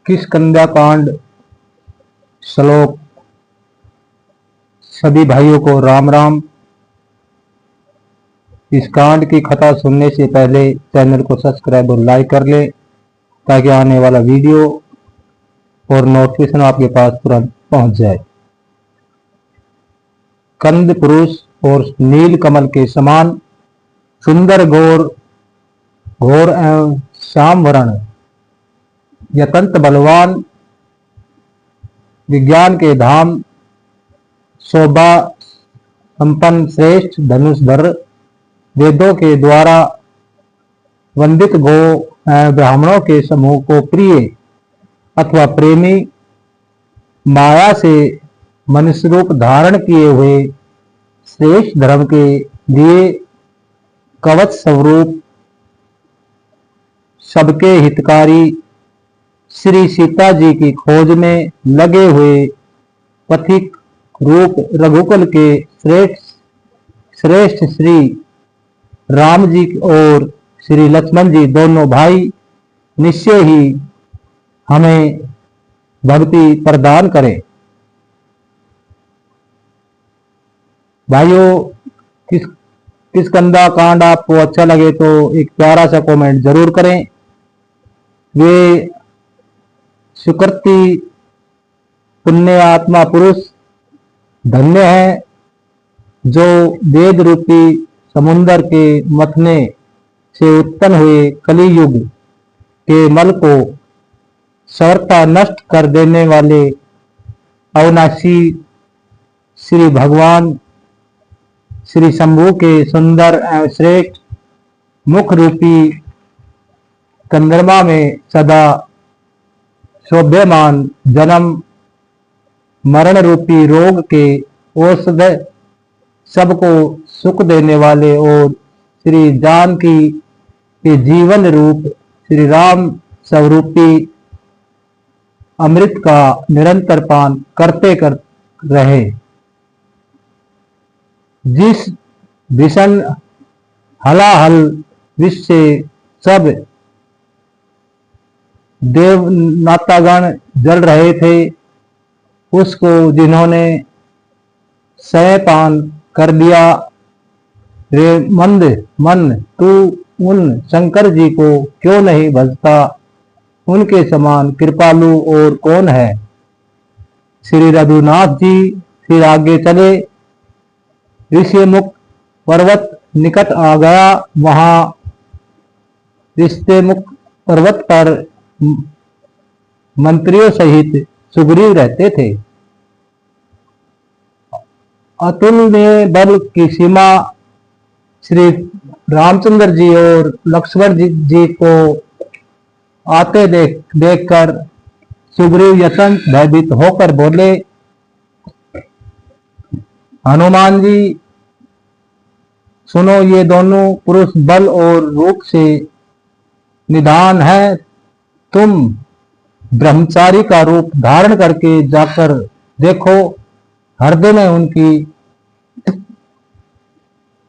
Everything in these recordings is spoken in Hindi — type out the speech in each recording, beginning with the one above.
किष्किंधा कांड श्लोक। सभी भाइयों को राम राम। इस कांड की कथा सुनने से पहले चैनल को सब्सक्राइब और लाइक कर ले ताकि आने वाला वीडियो और नोटिफिकेशन आपके पास तुरंत पहुंच जाए। कंद पुरुष और नील कमल के समान सुंदर घोर एवं श्याम वर्ण यतंत बलवान विज्ञान के धाम शोभा संपन्न श्रेष्ठ धनुषधर वेदों के द्वारा वंदित गो ब्राह्मणों के समूह को प्रिय अथवा प्रेमी माया से मनुष्य रूप धारण किए हुए श्रेष्ठ धर्म के लिए कवच स्वरूप सबके हितकारी श्री सीता जी की खोज में लगे हुए पथिक रूप रघुकुल के श्रेष्ठ श्री राम जी और श्री लक्ष्मण जी दोनों भाई निश्चय ही हमें भक्ति प्रदान करें। भाइयों, किष्किंधा कांड आपको अच्छा लगे तो एक प्यारा सा कमेंट जरूर करें। वे सुकृति पुण्य आत्मा पुरुष धन्य है जो वेद रूपी समुद्र के मथने से उत्पन्न हुए कली युग के मल को सर्वथा नष्ट कर देने वाले अविनाशी श्री भगवान श्री शंभु के सुंदर एवं श्रेष्ठ मुख रूपी चंद्रमा में सदा शोभ्यमान जन्म मरण रूपी रोग के औषध सबको सुख देने वाले और श्री जानकी के जीवन रूप श्री राम स्वरूपी अमृत का निरंतर पान करते रहे। जिस भीषण हलाहल विष से सब देवनातागण जल रहे थे, उसको जिन्होंने सयपान कर दिया, रे मंद मन तू उन शंकर जी को क्यों नहीं भजता? उनके समान कृपालु और कौन है? श्री रघुनाथ जी फिर आगे चले। ऋषिमुख पर्वत निकट आ गया। वहां ऋषिमुख पर्वत पर मंत्रियों सहित सुग्रीव रहते थे। अतुलनीय बल की सीमा श्री रामचंद्र जी और लक्ष्मण जी को आते देखकर सुग्रीव अत्यंत भयभीत होकर बोले, हनुमान जी सुनो, ये दोनों पुरुष बल और रूप से निधान है। तुम ब्रह्मचारी का रूप धारण करके जाकर देखो। हृदय में उनकी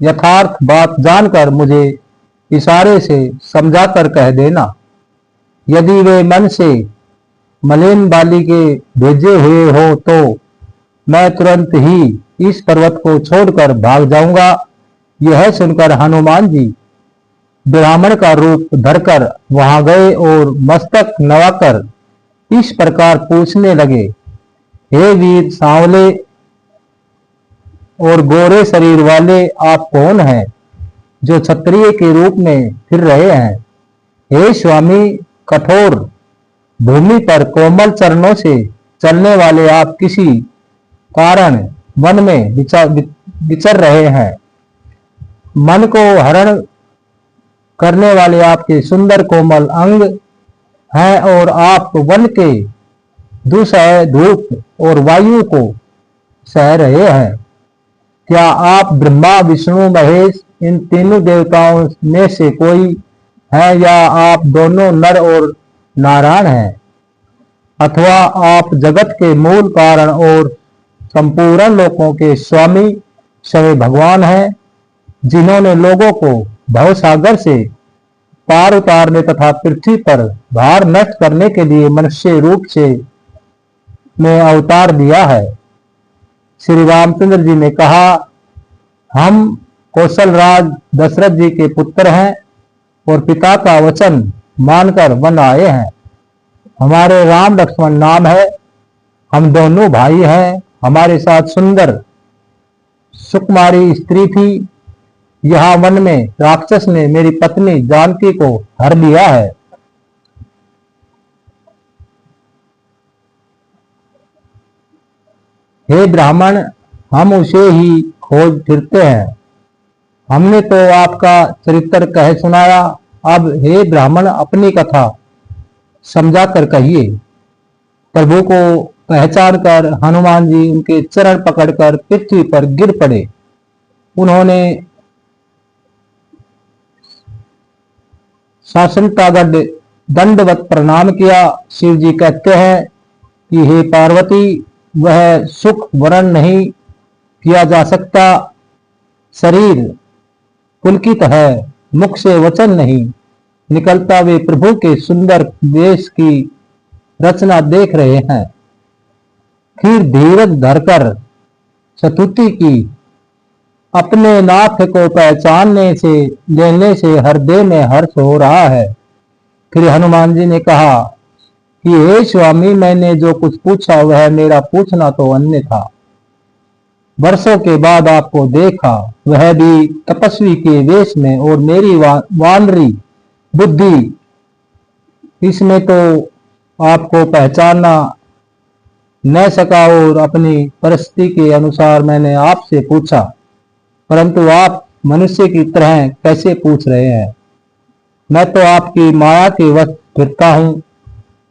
यथार्थ बात जानकर मुझे इशारे से समझाकर कह देना। यदि वे मन से मलिन बाली के भेजे हुए हो तो मैं तुरंत ही इस पर्वत को छोड़कर भाग जाऊंगा। यह सुनकर हनुमान जी ब्राह्मण का रूप धरकर वहां गए और मस्तक नवाकर इस प्रकार पूछने लगे, हे वीर सांवले और गोरे शरीर वाले, आप कौन हैं जो क्षत्रिय के रूप में फिर रहे हैं? हे स्वामी, कठोर भूमि पर कोमल चरणों से चलने वाले आप किसी कारण वन में विचर रहे हैं। मन को हरण करने वाले आपके सुंदर कोमल अंग हैं और आप वन के दुसह धूप और वायु को सह रहे हैं। क्या आप ब्रह्मा विष्णु महेश इन तीनों देवताओं में से कोई है, या आप दोनों नर और नारायण हैं? अथवा आप जगत के मूल कारण और संपूर्ण लोकों के स्वामी स्वयं भगवान हैं, जिन्होंने लोगों को भवसागर से पार उतारने तथा पृथ्वी पर भार नष्ट करने के लिए मनुष्य रूप से में अवतार दिया है। श्री रामचंद्र जी ने कहा, हम कौशल राज दशरथ जी के पुत्र हैं और पिता का वचन मानकर वन आए हैं। हमारे राम लक्ष्मण नाम है, हम दोनों भाई हैं। हमारे साथ सुंदर सुकुमारी स्त्री थी। यहाँ वन में राक्षस ने मेरी पत्नी जानकी को हर लिया है। हे ब्राह्मण, हम उसे ही खोज फिरते हैं। हमने तो आपका चरित्र कह सुनाया, अब हे ब्राह्मण अपनी कथा समझा कर कहिए। प्रभु को पहचान कर हनुमान जी उनके चरण पकड़कर पृथ्वी पर गिर पड़े। उन्होंने साष्टांग दंडवत प्रणाम किया। शिव जी कहते हैं कि हे पार्वती, वह सुख वर्ण नहीं किया जा सकता। शरीर पुलकित है, मुख से वचन नहीं निकलता। वे प्रभु के सुंदर वेश की रचना देख रहे हैं। फिर धीरज धरकर स्तुति की। अपने नाथ को पहचानने से लेने से हृदय में हर्ष हो रहा है। फिर हनुमान जी ने कहा कि हे स्वामी, मैंने जो कुछ पूछा वह मेरा पूछना तो अन्य था। वर्षों के बाद आपको देखा, वह भी तपस्वी के वेश में, और मेरी वानरी बुद्धि, इसमें तो आपको पहचानना न सका और अपनी परिस्थिति के अनुसार मैंने आपसे पूछा, परंतु आप मनुष्य की तरह कैसे पूछ रहे हैं? मैं तो आपकी माया के वश फिरता हूं,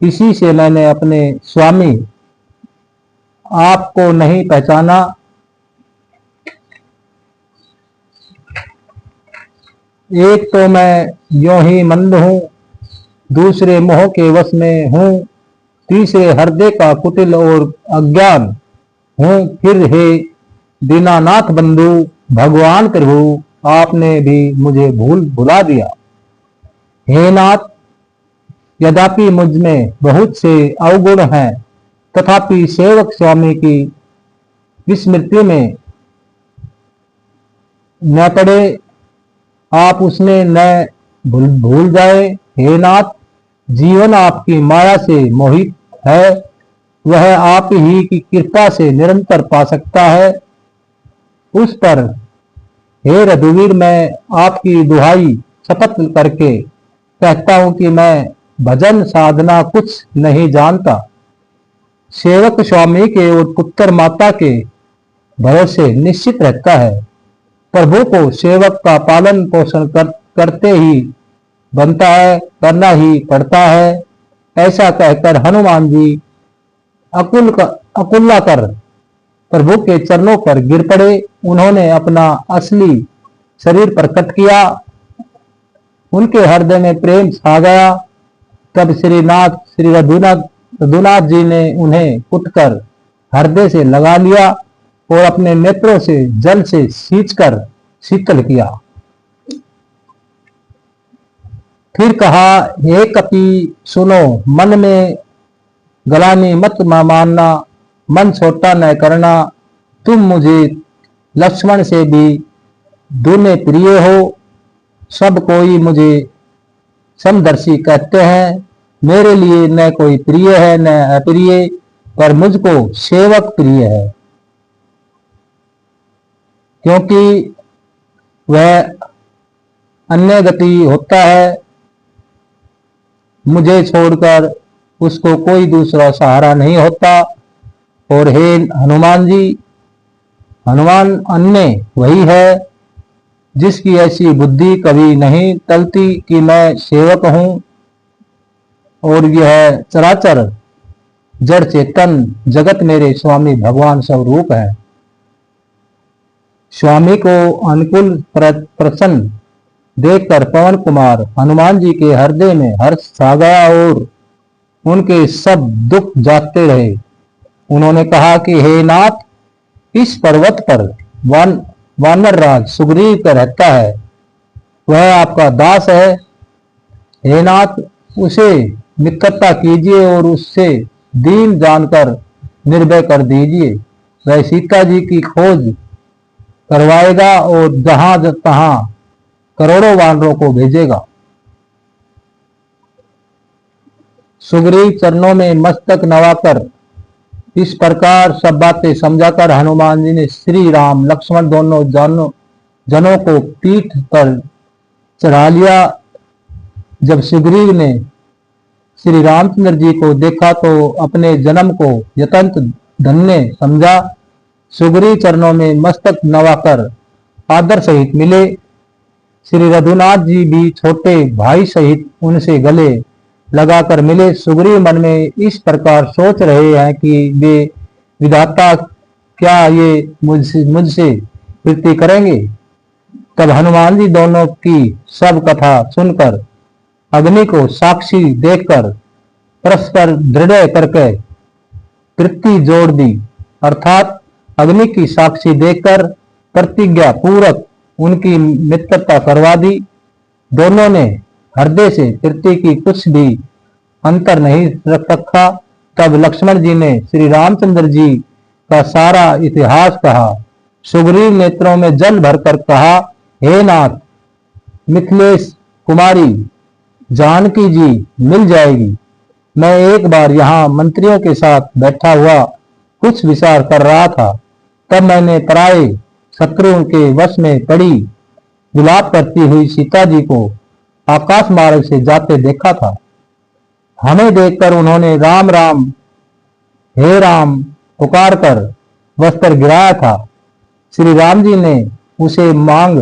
इसी से मैंने अपने स्वामी आपको नहीं पहचाना। एक तो मैं यों ही मंद हूं, दूसरे मोह के वश में हूं, तीसरे हृदय का कुटिल और अज्ञान हूं। फिर हे दीनानाथ बंधु, भगवान प्रभु, आपने भी मुझे भुला दिया। हे नाथ, यद्यपि मुझ में बहुत से अवगुण हैं, तथापि सेवक स्वामी की विस्मृति में न पड़े, आप उसमें न भूल जाए। हे नाथ, जीवन आपकी माया से मोहित है, वह आप ही की कृपा से निरंतर पा सकता है। उस पर हे रघुवीर, मैं आपकी दुहाई शपथ करके कहता हूं कि मैं भजन साधना कुछ नहीं जानता। सेवक स्वामी के और पुत्र माता के भरोसे निश्चित रहता है। प्रभु को सेवक का पालन पोषण करते ही बनता है, करना ही पड़ता है। ऐसा कहकर हनुमान जी अकुल्ला कर प्रभु के चरणों पर गिर पड़े। उन्होंने अपना असली शरीर प्रकट किया। उनके हृदय में प्रेम छा गया। तब श्री रघुनाथ जी ने उन्हें उठकर हृदय से लगा लिया और अपने नेत्रों से जल से सींचकर शीतल किया। फिर कहा, हे कपि सुनो, मन में गलानी मत मानना, मन छोटा न करना। तुम मुझे लक्ष्मण से भी दूने प्रिय हो। सब कोई मुझे समदर्शी कहते हैं। मेरे लिए न कोई प्रिय है न अप्रिय, पर मुझको सेवक प्रिय है, क्योंकि वह अन्य गति होता है। मुझे छोड़कर उसको कोई दूसरा सहारा नहीं होता। और हे हनुमान जी, हनुमान अन्य वही है जिसकी ऐसी बुद्धि कभी नहीं टलती कि मैं सेवक हूं और यह चराचर जड़ चेतन जगत मेरे स्वामी भगवान स्वरूप है। स्वामी को अनुकूल प्रसन्न देखकर पवन कुमार हनुमान जी के हृदय में हर्ष छा गया और उनके सब दुख जाते रहे। उन्होंने कहा कि हे नाथ, इस पर्वत पर वानर राज सुग्रीव का रहता है। वह आपका दास है। हे नाथ, उसे मित्रता कीजिए और उससे दीन जानकर निर्भय कर दीजिए। वह सीता जी की खोज करवाएगा और जहां तहां करोड़ों वानरों को भेजेगा। सुग्रीव चरणों में मस्तक नवाकर इस प्रकार सब बातें समझाकर हनुमान जी ने श्री राम लक्ष्मण दोनों जनों को पीठ पर चढ़ा लिया। जब सुग्रीव ने श्री रामचंद्र जी को देखा तो अपने जन्म को यतंत धन्य समझा। सुग्रीव चरणों में मस्तक नवाकर आदर सहित मिले। श्री रघुनाथ जी भी छोटे भाई सहित उनसे गले लगाकर मिले। सुग्रीव मन में इस प्रकार सोच रहे हैं कि वे विधाता क्या ये मुझसे प्रीति करेंगे। तब हनुमान जी दोनों की सब कथा सुनकर अग्नि को साक्षी देखकर परस्पर दृढ़ करके प्रीति जोड़ दी, अर्थात अग्नि की साक्षी देखकर प्रतिज्ञा पूर्वक उनकी मित्रता करवा दी। दोनों ने हृदय से प्रीति की कुछ भी अंतर नहीं रख रखा। तब लक्ष्मण जी ने श्री रामचंद्र जी का सारा इतिहास कहा। सुग्रीव नेत्रों में जल भरकर कहा, हे नाथ, मिथिलेश कुमारी जानकी जी मिल जाएगी। मैं एक बार यहाँ मंत्रियों के साथ बैठा हुआ कुछ विचार कर रहा था, तब मैंने पराये शत्रुओं के वश में पड़ी विलाप करती हुई सीता जी को आकाश मार्ग से जाते देखा था। हमें देखकर उन्होंने राम राम हे राम पुकार कर वस्त्र गिराया था। श्री राम जी ने उसे मांग,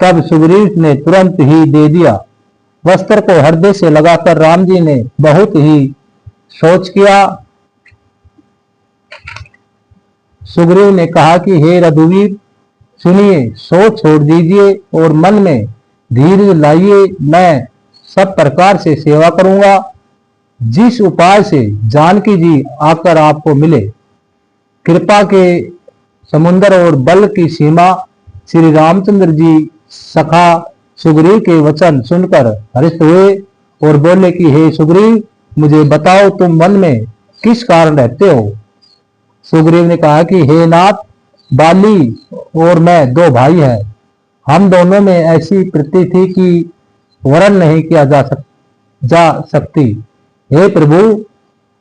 तब सुग्रीव ने तुरंत ही दे दिया। वस्त्र को हृदय से लगाकर राम जी ने बहुत ही सोच किया। सुग्रीव ने कहा कि हे रघुवीर, सुनिए, सोच छोड़ दीजिए और मन में धीरज लाइए। मैं सब प्रकार से सेवा करूंगा, जिस उपाय से जानकी जी आकर आपको मिले। कृपा के समुद्र और बल की सीमा श्री रामचंद्र जी सखा सुग्रीव के वचन सुनकर हर्षित हुए और बोले कि हे सुग्रीव, मुझे बताओ तुम वन में किस कारण रहते हो। सुग्रीव ने कहा कि हे नाथ, बाली और मैं दो भाई हैं। हम दोनों में ऐसी प्रीति थी कि वर्ण नहीं किया जा सकती। हे प्रभु,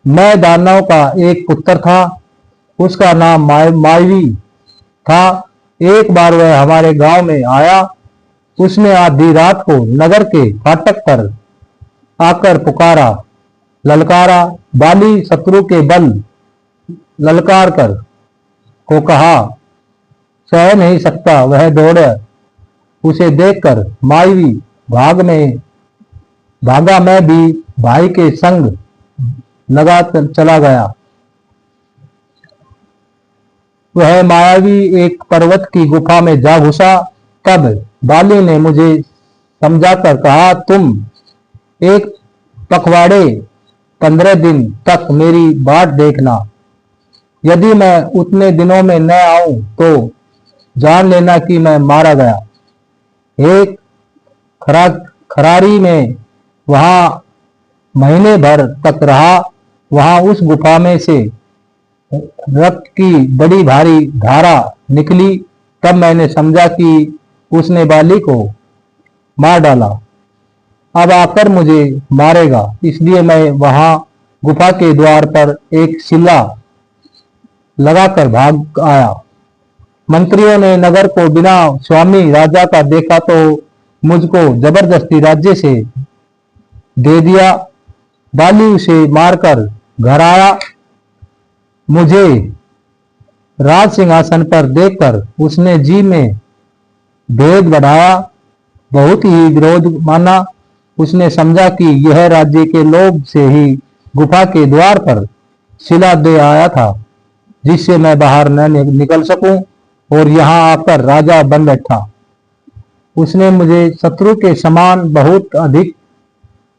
मैं दानव का एक पुत्र था, उसका नाम मायवी था। एक बार वह हमारे गांव में आया। उसने आधी रात को नगर के फाटक पर आकर पुकारा, ललकारा। बाली शत्रु के बल ललकार कर को कहा, सह नहीं सकता, वह दौड़े। उसे देखकर मायवी भागा। मैं भी भाई के संग लगा चला गया। वह मायावी एक पर्वत की गुफा में जा घुसा। तब बाली ने मुझे समझाकर कहा, तुम एक पखवाड़े 15 दिन तक मेरी बाट देखना। यदि मैं उतने दिनों में न आऊं तो जान लेना कि मैं मारा गया। एक खरारी में वहां महीने भर तक रहा। वहां उस गुफा में से रक्त की बड़ी भारी धारा निकली। तब मैंने समझा कि उसने बाली को मार डाला, अब आकर मुझे मारेगा। इसलिए मैं वहां गुफा के द्वार पर एक शिला लगाकर भाग आया। मंत्रियों ने नगर को बिना स्वामी राजा का देखा तो मुझको जबरदस्ती राज्य से दे दिया। बाली उसे मारकर घर आया। मुझे राज सिंहासन पर देखकर उसने जी में भेद बढ़ाया, बहुत ही विरोध माना। उसने समझा कि यह राज्य के लोभ से ही गुफा के द्वार पर शिला दे आया था, जिससे मैं बाहर न निकल सकूं और यहां आकर राजा बन बैठा। उसने मुझे शत्रु के समान बहुत अधिक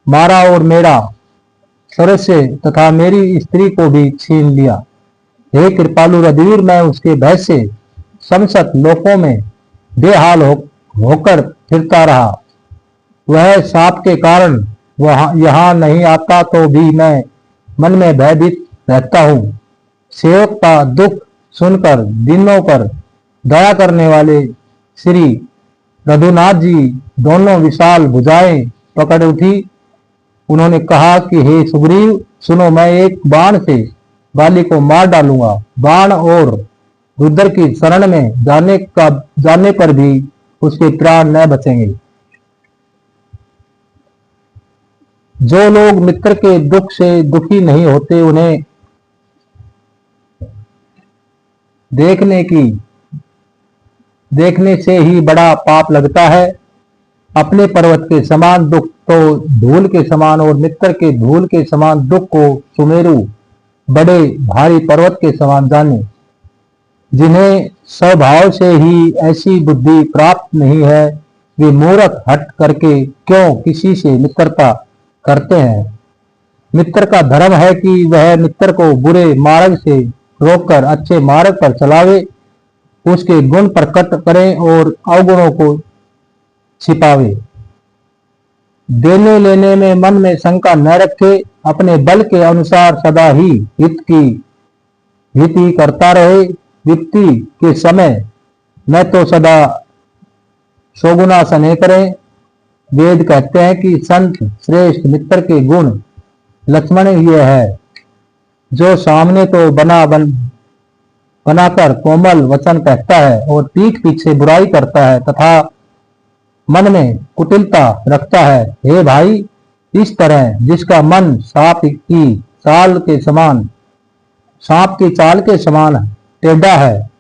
मारा और मेरा सरस्य तथा मेरी स्त्री को भी छीन लिया। हे कृपालु रघुवीर, मैं उसके भय से समस्त लोकों में बेहाल होकर फिरता रहा। वह सांप के कारण वहां यहाँ नहीं आता तो भी मैं मन में भयभीत रहता हूँ। सेवक का दुख सुनकर दिनों पर दया करने वाले श्री रघुनाथ जी दोनों विशाल भुजाएं पकड़ उठी। उन्होंने कहा कि हे सुग्रीव, सुनो, मैं एक बाण से बाली को मार डालूंगा। बाण और रुद्र की शरण में जाने पर भी उसके प्राण न बचेंगे। जो लोग मित्र के दुख से दुखी नहीं होते, उन्हें देखने से ही बड़ा पाप लगता है। अपने पर्वत के समान दुख तो धूल के समान और मित्र के धूल के समान दुख को सुमेरु बड़े भारी पर्वत के समान जाने। जिन्हें स्वभाव से ही ऐसी बुद्धि प्राप्त नहीं है, वे मूर्ख हट करके क्यों किसी से मित्रता करते हैं। मित्र का धर्म है कि वह मित्र को बुरे मार्ग से रोककर अच्छे मार्ग पर चलावे, उसके गुण प्रकट करें और अवगुणों को छिपावे। देने लेने में मन में शंका न रखे, अपने बल के अनुसार सदा ही हित ही करता रहे। विपत्ति के समय न तो सदा शोगुना सने करें। वेद कहते हैं कि संत श्रेष्ठ मित्र के गुण लक्ष्मण यह है, जो सामने तो बनाकर कोमल वचन कहता है और पीठ पीछे बुराई करता है तथा मन में कुटिलता रखता है। हे भाई, इस तरह जिसका मन सांप की चाल के समान टेढ़ा है,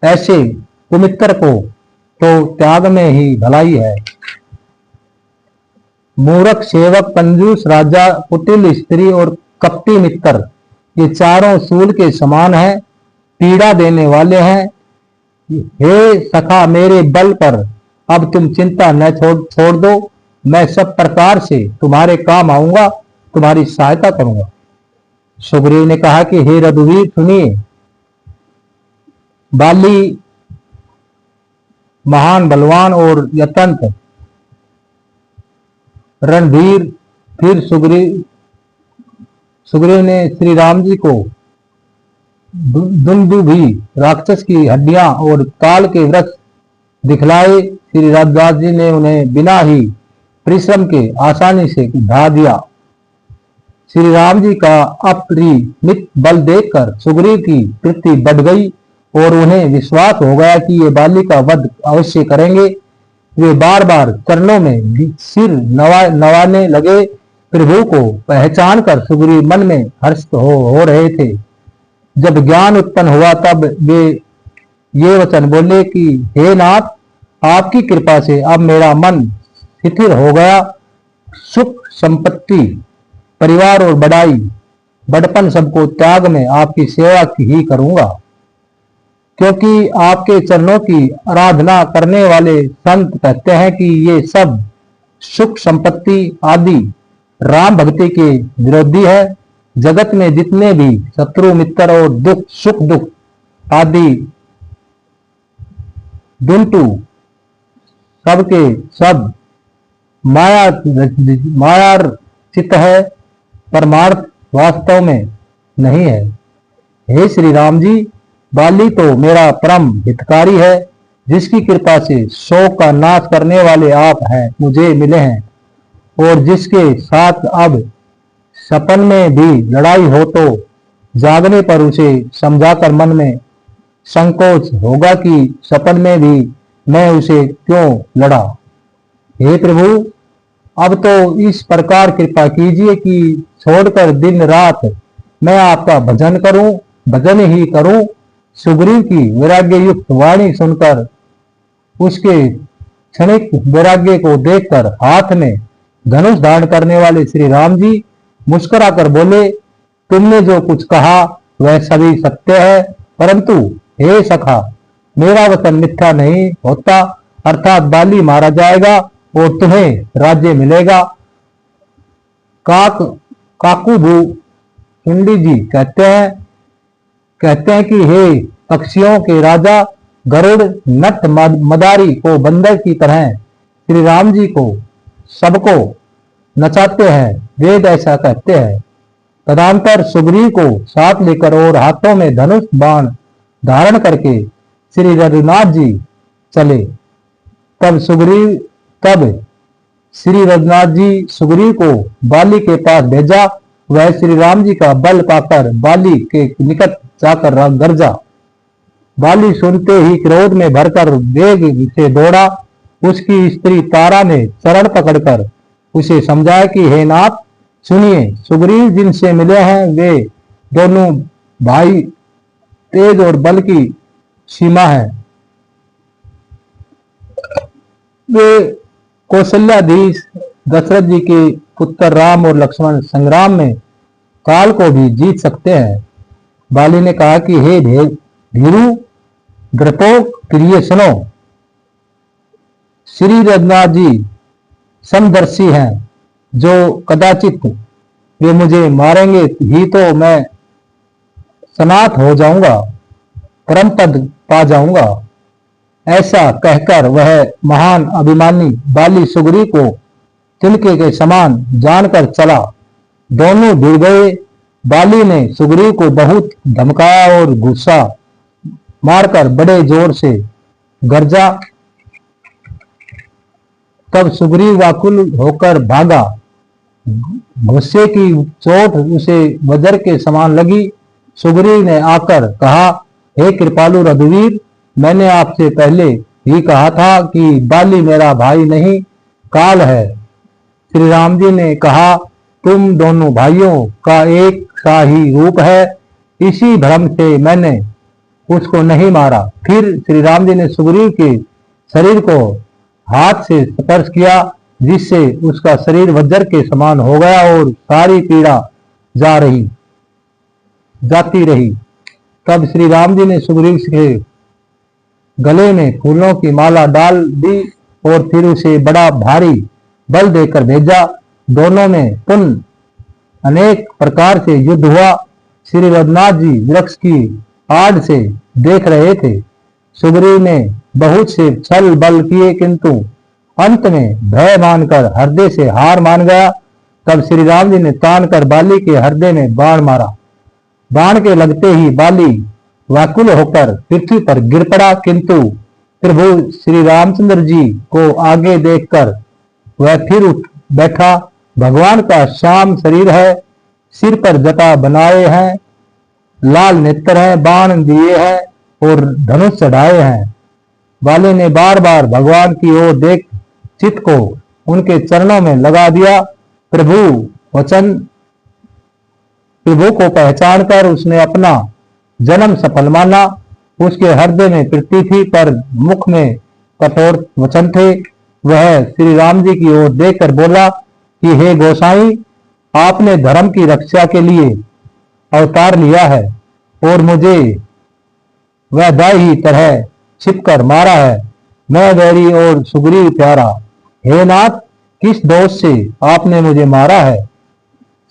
ऐसे कुमित्र को तो त्याग में ही भलाई है। मूर्ख, सेवक, कंजूस, राजा, कुटिल स्त्री और कपटी मित्र, ये चारों सूल के समान हैं, पीड़ा देने वाले हैं। हे सखा, मेरे बल पर अब तुम चिंता न छोड़ दो। मैं सब प्रकार से तुम्हारे काम आऊंगा, तुम्हारी सहायता करूंगा। सुग्रीव ने कहा कि हे रघुवीर, सुनिए, बाली महान बलवान और यतंत रणधीर। फिर सुग्रीव ने श्री राम जी को दुंदुभी राक्षस की हड्डियां और ताल के वृक्ष दिखलाए। श्री रामदास जी ने उन्हें बिना ही परिश्रम के आसानी से ढा दिया। श्री राम जी का अपरिमित बल देखकर सुग्रीव की तृप्ति बढ़ गई और उन्हें विश्वास हो गया कि ये बाली का वध अवश्य करेंगे। वे बार बार चरणों में सिर नवाने लगे। प्रभु को पहचान कर सुग्रीव मन में हर्ष हो रहे थे। जब ज्ञान उत्पन्न हुआ तब वे ये वचन बोले कि हे नाथ, आपकी कृपा से अब मेरा मन शिथिल हो गया। सुख, संपत्ति, परिवार और बड़पन सबको त्याग में आपकी सेवा ही करूंगा, क्योंकि आपके चरणों की आराधना करने वाले संत कहते हैं कि ये सब सुख संपत्ति आदि राम भक्ति के विरोधी है। जगत में जितने भी शत्रु मित्र और सुख दुख आदि दुंटू सबके सब मायाचित है, परमार्थ वास्तव में नहीं है। हे श्री राम जी, बाली तो मेरा परम हितकारी है, जिसकी कृपा से शोक का नाश करने वाले आप हैं मुझे मिले हैं, और जिसके साथ अब सपन में भी लड़ाई हो तो जागने पर उसे समझाकर मन में संकोच होगा कि सपन में भी मैं उसे क्यों लड़ा। हे प्रभु, अब तो इस प्रकार कृपा कीजिए कि छोड़कर दिन रात मैं आपका भजन ही करूं। सुग्रीव की वैराग्य युक्त वाणी सुनकर उसके क्षणिक वैराग्य को देखकर हाथ में धनुष धारण करने वाले श्री राम जी मुस्कुराकर बोले, तुमने जो कुछ कहा वह सभी सत्य है, परंतु हे सखा, मेरा वचन मिथ्या नहीं होता, अर्थात बाली मारा जाएगा और तुम्हें राज्य मिलेगा। काकुभू चुंडी जी कहते हैं कि हे पक्षियों के राजा, गरुड़ नट मदारी को बंदर की तरह श्री राम जी को सबको नचाते हैं। वेद ऐसा कहते हैं। तदंतर सुग्रीव को साथ लेकर और हाथों में धनुष बाण धारण करके श्री रघुनाथ जी चले। तब श्री रघुनाथ जी सुग्रीव को बाली के पास भेजा। वह श्री राम जी का बल पाकर बाली के निकट जाकर गरजा। बाली सुनते ही क्रोध में भरकर वेग से दौड़ा। उसकी स्त्री तारा ने चरण पकड़कर उसे समझाया कि हे नाथ सुनिए, सुग्रीव जिनसे मिले हैं वे दोनों भाई तेज और बल की सीमा है। वे कौशल्याधीश दशरथ जी के पुत्र राम और लक्ष्मण संग्राम में काल को भी जीत सकते हैं। बाली ने कहा कि हे भीरू द्रपोक प्रिय सुनो, श्री रघुनाथ जी समदर्शी हैं। जो कदाचित वे मुझे मारेंगे ही तो मैं सनाथ हो जाऊंगा, परम पद पा जाऊंगा। ऐसा कहकर वह महान अभिमानी बाली सुग्रीव को तिनके के समान जानकर चला। दोनों भिड़ गए। बाली ने सुग्रीव को बहुत धमकाया और गुस्सा मारकर बड़े जोर से गरजा। तब सुग्रीव व्याकुल होकर भागा। गुस्से की चोट उसे वज्र के समान लगी। सुग्रीव ने आकर कहा, हे कृपालु रघुवीर, मैंने आपसे पहले ही कहा था कि बाली मेरा भाई नहीं काल है। श्री राम जी ने कहा, तुम दोनों भाइयों का एक सा ही रूप है, इसी भ्रम से मैंने उसको नहीं मारा। फिर श्री राम जी ने सुग्रीव के शरीर को हाथ से स्पर्श किया, जिससे उसका शरीर वज्र के समान हो गया और सारी पीड़ा जाती रही। तब श्री राम जी ने सुग्रीव के गले में फूलों की माला डाल दी और फिर उसे बड़ा भारी बल देकर भेजा। दोनों में पुनः अनेक प्रकार से युद्ध हुआ। श्री रघुनाथ जी वृक्ष की आड़ से देख रहे थे। सुग्रीव ने बहुत से छल बल किए, किंतु अंत में भय मानकर हृदय से हार मान गया। तब श्री राम जी ने तान कर बाली के हृदय में बाण मारा। बाण के लगते ही बाली व्याकुल होकर पृथ्वी पर गिर पड़ा, किंतु प्रभु श्री रामचंद्र जी को आगे देखकर वह फिर उठ बैठा। भगवान का श्याम शरीर है, सिर पर जटा बनाए हैं, लाल नेत्र है, बाण दिए हैं और धनुष चढ़ाए हैं। बाली ने बार बार भगवान की ओर देख चित्त को उनके चरणों में लगा दिया। प्रभु को पहचान कर उसने अपना जन्म सफल माना। उसके हृदय में प्रीति थी, पर मुख में कठोर वचन थे। वह श्री राम जी की ओर देखकर बोला कि हे गोसाई, आपने धर्म की रक्षा के लिए अवतार लिया है और मुझे वह दाई ही तरह छिपकर मारा है। मैं वैरी और सुग्रीव प्यारा। हे नाथ, किस दोष से आपने मुझे मारा है?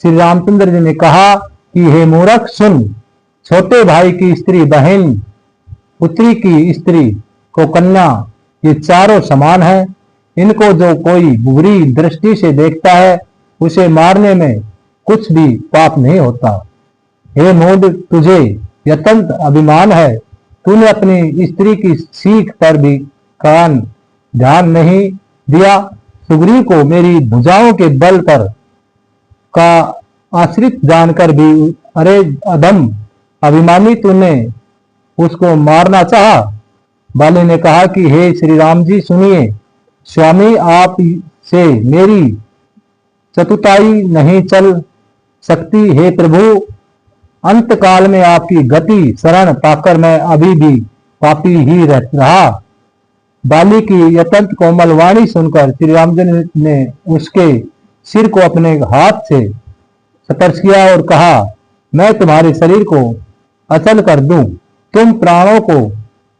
श्री रामचंद्र जी ने कहा कि हे मूर्ख सुन, छोटे भाई की स्त्री बहन, पुत्री की स्त्री को कन्या, ये चारों समान है। इनको जो कोई बुरी दृष्टि से देखता है उसे मारने में कुछ भी पाप नहीं होता। हे मूढ़, तुझे यतंत अभिमान है। तूने अपनी स्त्री की सीख पर भी ध्यान नहीं दिया। सुग्रीव को मेरी भुजाओं के बल पर का आश्रित जानकर भी, अरे अधम अभिमानी, तूने उसको मारना चाहा। बाली ने कहा कि हे श्री राम जी सुनिए, स्वामी आप से मेरी चतुराई नहीं चल सकती। हे प्रभु, अंत काल में आपकी गति शरण पाकर मैं अभी भी पापी ही रहा। बाली की यतंत कोमल वाणी सुनकर श्री रामचंद्र ने उसके सिर को अपने हाथ से स्पर्श किया और कहा, मैं तुम्हारे शरीर को अचल कर दूं, तुम प्राणों को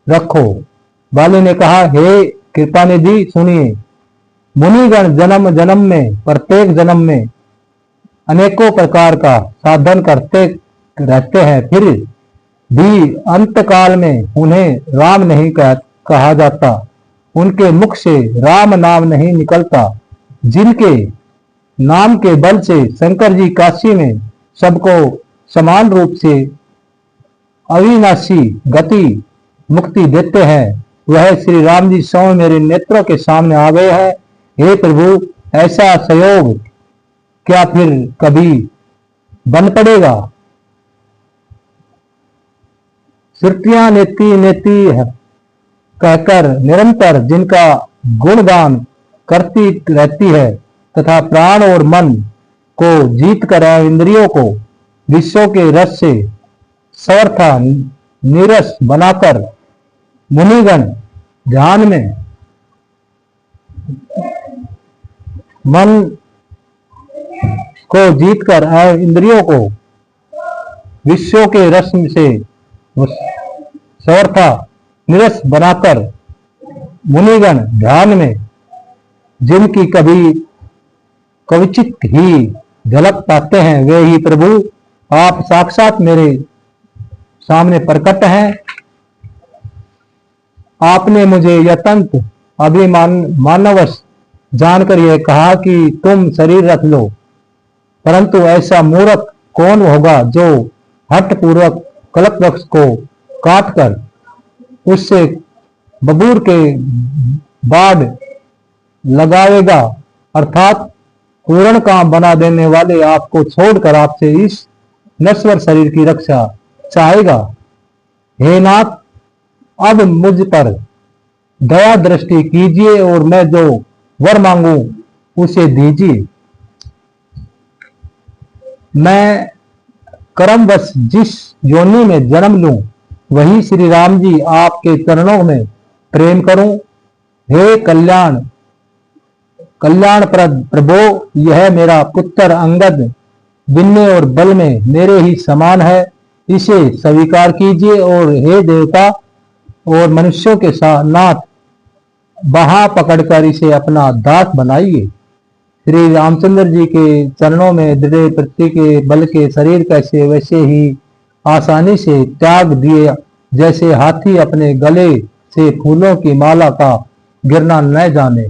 रखो। बाली ने कहा, हे कृपानिधि सुनिए, मुनिगण जन्म जन्म में, प्रत्येक जन्म में अनेकों प्रकार का साधन करते रहते हैं, फिर भी अंत काल में उन्हें राम नहीं कहा जाता। उनके मुख से राम नाम नहीं निकलता। जिनके नाम के बल से शंकर जी काशी में सबको समान रूप से अविनाशी गति मुक्ति देते हैं, वह श्री राम जी स्वयं मेरे नेत्रों के सामने आ गए हैं। हे प्रभु, ऐसा संयोग क्या फिर कभी बन पड़ेगा? सृष्टियां नेति नेति कहकर निरंतर जिनका गुणगान करती रहती है तथा प्राण और मन को जीत कर इंद्रियों को विषयों के रस से सर्वथा नीरस बनाकर मुनिगण ध्यान में मन को जीतकर इंद्रियों को विषयों के रस से सर्वथा निरस बनाकर मुनिगण ध्यान में जिनकी कभी कवचित ही झलक पाते हैं, वे ही प्रभु आप साक्षात मेरे सामने प्रकट हैं। आपने मुझे यतंत अभिमानवश जानकर यह कहा कि तुम शरीर रख लो, परंतु ऐसा मूर्ख कौन होगा जो हठ पूर्वक कल्प वृक्ष को काटकर उससे बबूर के बाढ़ लगाएगा, अर्थात पूर्ण काम बना देने वाले आपको छोड़कर आपसे इस नश्वर शरीर की रक्षा चाहेगा। हे नाथ, अब मुझ पर दया दृष्टि कीजिए और मैं जो वर मांगू उसे दीजिए। मैं कर्मवश जिस योनि में जन्म लूं वही श्री राम जी आपके चरणों में प्रेम करूं। हे कल्याणप्रद प्रभो, यह मेरा पुत्र अंगद विनय और बल में मेरे ही समान है, इसे स्वीकार कीजिए। और हे देवता और मनुष्यों के नाथ, बाहा पकड़कर इसे अपना दास बनाइए। श्री रामचंद्र जी के चरणों में दृढ़ प्रति के बल के शरीर कैसे वैसे ही आसानी से त्याग दिए, जैसे हाथी अपने गले से फूलों की माला का गिरना न जाने।